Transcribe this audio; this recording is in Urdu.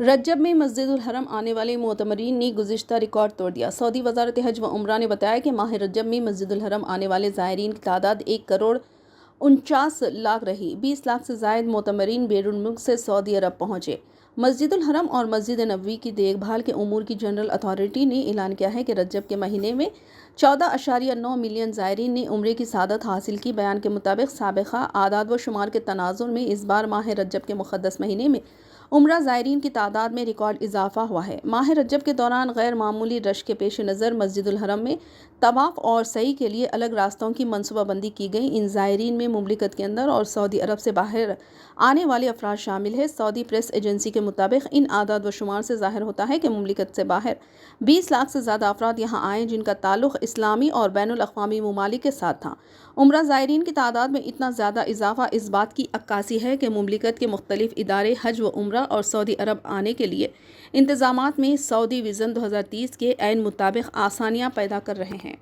رجب میں مسجد الحرم آنے والے معتمرین نے گزشتہ ریکارڈ توڑ دیا۔ سعودی وزارت حج و عمرہ نے بتایا کہ ماہ رجب میں مسجد الحرم آنے والے زائرین کی تعداد 1,49,00,000 رہی۔ 20 لاکھ سے زائد معتمرین بیرون ملک سے سعودی عرب پہنچے۔ مسجد الحرم اور مسجد نبوی کی دیکھ بھال کے امور کی جنرل اتھارٹی نے اعلان کیا ہے کہ رجب کے مہینے میں 14.9 ملین زائرین نے عمرے کی سعادت حاصل کی۔ بیان کے مطابق سابقہ اعداد و شمار کے تناظر میں اس بار ماہ رجب کے مقدس مہینے میں عمرہ زائرین کی تعداد میں ریکارڈ اضافہ ہوا ہے۔ ماہ رجب کے دوران غیر معمولی رش کے پیش نظر مسجد الحرم میں طواف اور سعی کے لیے الگ راستوں کی منصوبہ بندی کی گئی۔ ان زائرین میں مملکت کے اندر اور سعودی عرب سے باہر آنے والے افراد شامل ہیں۔ سعودی پریس ایجنسی کے مطابق ان اعداد و شمار سے ظاہر ہوتا ہے کہ مملکت سے باہر 20 لاکھ سے زیادہ افراد یہاں آئے جن کا تعلق اسلامی اور بین الاقوامی ممالک کے ساتھ تھا۔ عمرہ زائرین کی تعداد میں اتنا زیادہ اضافہ اس بات کی عکاسی ہے کہ مملکت کے مختلف ادارے حج و عمرہ اور سعودی عرب آنے کے لیے انتظامات میں سعودی وژن 2030 کے عین مطابق آسانیاں پیدا کر رہے ہیں۔